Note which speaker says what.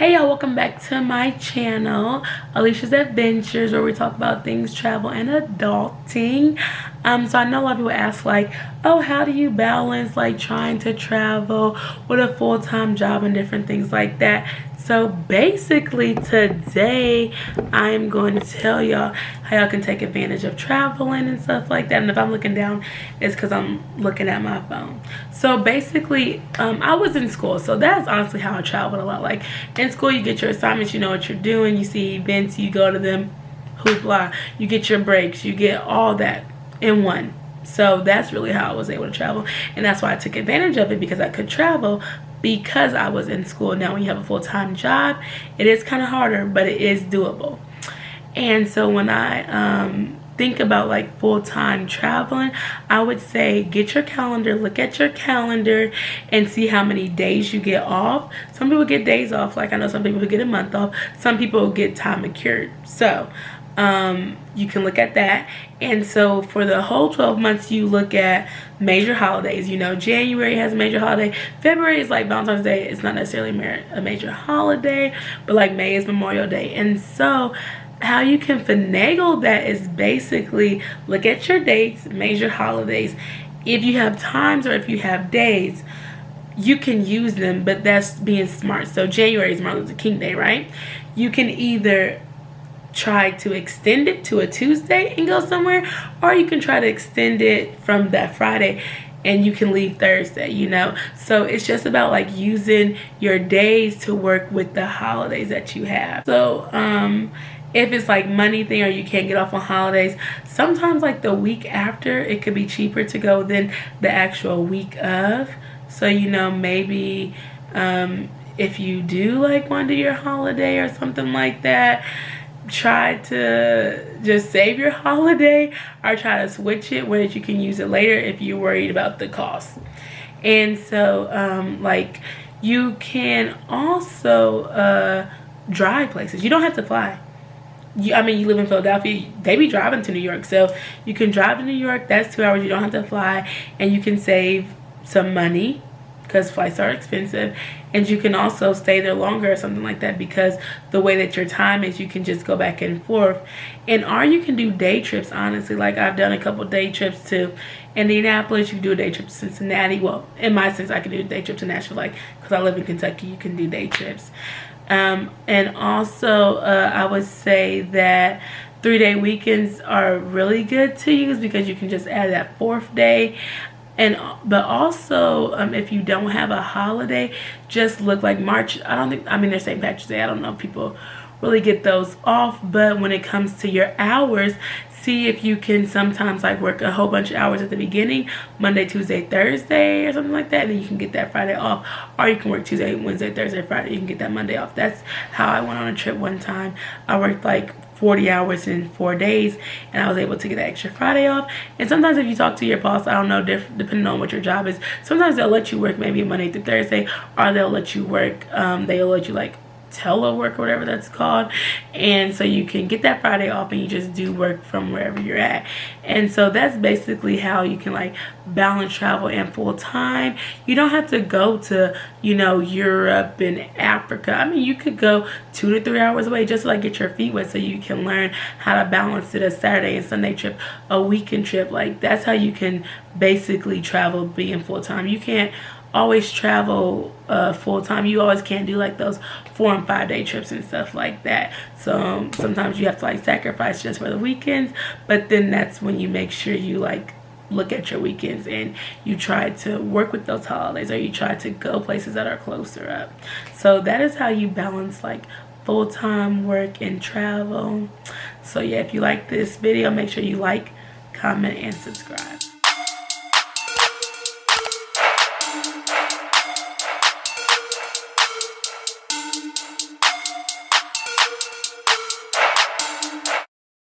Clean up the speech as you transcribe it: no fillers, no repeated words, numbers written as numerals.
Speaker 1: Hey y'all, welcome back to my channel, Alicia's Adventures, where we talk about things, travel, and adulting. So I know a lot of people ask like, oh, how do you balance like trying to travel with a full-time job and different things like that? So basically today I'm going to tell y'all how y'all can take advantage of traveling and stuff like that. And if I'm looking down, it's because I'm looking at my phone. So basically I was in school, so that's honestly how I traveled a lot. Like in school you get your assignments, you know what you're doing, you see events, you go to them, hoopla, you get your breaks, you get all that in one. So that's really how I was able to travel, and that's why I took advantage of it, because I could travel because I was in school. Now when you have a full-time job, it is kind of harder, but it is doable. And so when I think about like full-time traveling, I would say get your calendar, look at your calendar and see how many days you get off. Some people get days off, like I know some people who get a month off, some people get time accrued. So you can look at that. And so for the whole 12 months you look at major holidays. You know, January has a major holiday, February is like Valentine's Day, it's not necessarily a major holiday, but like May is Memorial Day. And so how you can finagle that is basically look at your dates, major holidays. If you have times or if you have days, you can use them, but that's being smart. So January is Martin Luther King Day, right? You can either try to extend it to a Tuesday and go somewhere, or you can try to extend it from that Friday and you can leave Thursday, you know. So it's just about like using your days to work with the holidays that you have. So if it's like money thing or you can't get off on holidays, sometimes like the week after it could be cheaper to go than the actual week of. So you know, maybe if you do like want to do your holiday or something like that, try to just save your holiday or try to switch it where you can use it later if you're worried about the cost. And so like you can also drive places. You don't have to fly. I mean, you live in Philadelphia, they be driving to New York, so you can drive to New York. That's 2 hours. You don't have to fly, and you can save some money because flights are expensive. And you can also stay there longer or something like that, because the way that your time is, you can just go back and forth. And or you can do day trips, honestly. Like I've done a couple day trips to Indianapolis. You can do a day trip to Cincinnati. Well, in my sense, I can do a day trip to Nashville, like because I live in Kentucky, you can do day trips. And also I would say that 3-day weekends are really good to use, because you can just add that 4th day. And but also if you don't have a holiday, just look like March. I mean there's St. Patrick's Day, I don't know if people really get those off, but when it comes to your hours, see if you can sometimes like work a whole bunch of hours at the beginning, Monday, Tuesday, Thursday or something like that, and then you can get that Friday off. Or you can work Tuesday, Wednesday, Thursday, Friday, you can get that Monday off. That's how I went on a trip one time. I worked like 40 hours in 4 days, and I was able to get an extra Friday off. And sometimes if you talk to your boss, I don't know, depending on what your job is, sometimes they'll let you work maybe Monday through Thursday, or they'll let you work, they'll let you like telework or whatever that's called, and so you can get that Friday off and you just do work from wherever you're at. And so that's basically how you can like balance travel and full-time. You don't have to go to, you know, Europe and Africa. I mean, you could go 2 to 3 hours away just to like get your feet wet, so you can learn how to balance it, a Saturday and Sunday trip, a weekend trip. Like that's how you can basically travel being full-time. You can't always travel full-time. You always can't do like those 4 and 5 day trips and stuff like that. So sometimes you have to like sacrifice just for the weekends, but then that's when you make sure you like look at your weekends and you try to work with those holidays, or you try to go places that are closer up. So that is how you balance like full-time work and travel. So yeah, if you like this video, make sure you like, comment, and subscribe.